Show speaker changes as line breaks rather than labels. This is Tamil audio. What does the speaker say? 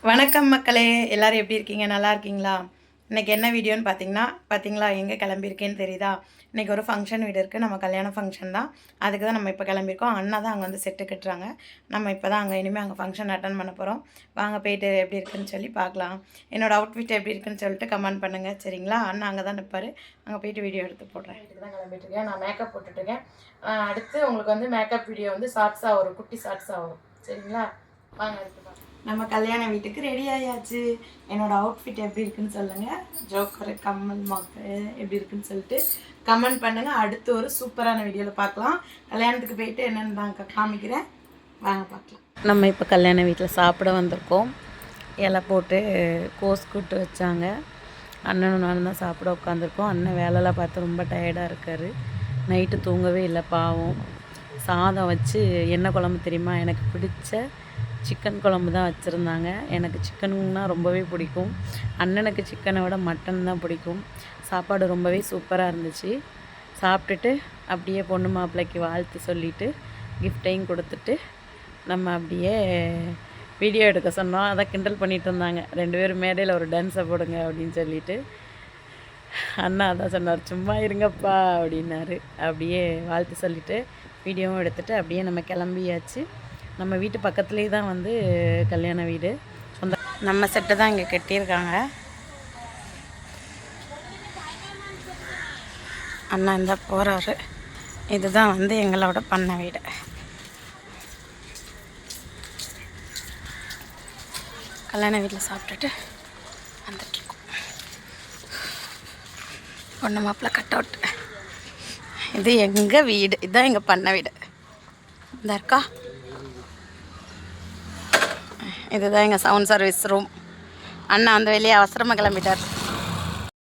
வணக்கம் மக்களே, எல்லோரும் எப்படி இருக்கீங்க? நல்லா இருக்கீங்களா? இன்றைக்கி என்ன வீடியோன்னு பார்த்தீங்களா எங்கே கிளம்பியிருக்கேன்னு தெரியுதா? இன்றைக்கி ஒரு ஃபங்க்ஷன் வீடு இருக்குது. நம்ம கல்யாண ஃபங்க்ஷன் தான். அதுக்கு தான் நம்ம இப்போ கிளம்பியிருக்கோம். அண்ணா தான் அங்கே வந்து செட்டு கட்டுறாங்க. நம்ம இப்போ தான் இனிமேல் அங்கே ஃபங்க்ஷன் அட்டன் பண்ண போகிறோம். வாங்க போயிட்டு எப்படி இருக்குன்னு சொல்லி பார்க்கலாம். என்னோடய அவுட்ஃபிட் எப்படி இருக்குன்னு சொல்லிட்டு கமெண்ட் பண்ணுங்கள், சரிங்களா? அண்ணா அங்கே தான் நிற்பார். அங்கே போயிட்டு வீடியோ எடுத்து போடுறேன். வீட்டுக்கு தான் கிளம்பிட்டுருக்கேன். நான் மேக்கப் போட்டுட்ருக்கேன். அடுத்து உங்களுக்கு வந்து மேக்கப் வீடியோ வந்து ஷார்ட்ஸாக வரும், குட்டி ஷார்ட்ஸாக வரும், சரிங்களா? வாங்க எடுத்து நம்ம கல்யாண வீட்டுக்கு ரெடி ஆயாச்சு. என்னோடய அவுட்ஃபிட் எப்படி இருக்குன்னு சொல்லுங்கள். ஜோக்கரு கம்மல் மாக்கு எப்படி இருக்குன்னு சொல்லிட்டு கமெண்ட் பண்ணுங்கள். அடுத்து ஒரு சூப்பரான வீடியோவில் பார்க்கலாம். கல்யாணத்துக்கு போயிட்டு என்னென்னு நான் காமிக்கிறேன், வாங்க பார்க்கலாம். நம்ம இப்போ கல்யாண வீட்டில் சாப்பிட வந்திருக்கோம். இலை போட்டு கோஸ் கூட்டு வச்சாங்க. அண்ணனும் நானும் தான் சாப்பிட உட்காந்துருக்கோம். அண்ணன் வேலைலாம் பார்த்து ரொம்ப டயர்டாக இருக்கார். நைட்டு தூங்கவே இல்லை பாவம். சாதம் வச்சு என்ன குழம்பு தெரியுமா, எனக்கு பிடிச்ச சிக்கன் குழம்பு தான் வச்சுருந்தாங்க. எனக்கு சிக்கனுன்னா ரொம்பவே பிடிக்கும். அண்ணனுக்கு சிக்கனை விட மட்டன் தான் பிடிக்கும். சாப்பாடு ரொம்பவே சூப்பராக இருந்துச்சு. சாப்பிட்டுட்டு அப்படியே பொண்ணு மாப்பிள்ளைக்கு வாழ்த்து சொல்லிவிட்டு கிஃப்டையும் கொடுத்துட்டு நம்ம அப்படியே வீடியோ எடுக்க சொன்னோம். அதை கிண்டல் பண்ணிகிட்டு இருந்தாங்க. 2 பேரும் மேடையில் ஒரு டான்ஸை போடுங்க அப்படின்னு சொல்லிட்டு அண்ணா அதான் சொன்னார், சும்மா இருங்கப்பா அப்படின்னாரு. அப்படியே வாழ்த்து சொல்லிவிட்டு வீடியோவும் எடுத்துகிட்டு அப்படியே நம்ம கிளம்பியாச்சு. நம்ம வீட்டு பக்கத்துலேயே தான் வந்து கல்யாண வீடு. சொந்த நம்ம செட்டை தான் இங்கே கட்டியிருக்காங்க. அண்ணா இந்த போகிறாரு. இதுதான் வந்து எங்களோட பண்ண வீடு. கல்யாண வீட்டில் சாப்பிட்டுட்டு வந்துட்டுருக்கோம். பொண்ணு மாப்பிள்ள கட் அவுட். இது எங்கள் வீடு, இதுதான் எங்கள் பண்ண வீடு. இந்த இருக்கா, இதுதான் எங்கள் சவுண்ட் சர்வீஸ் ரூம். அண்ணா அந்த வெளியே அவசரமாக கிளம்பிட்டார்.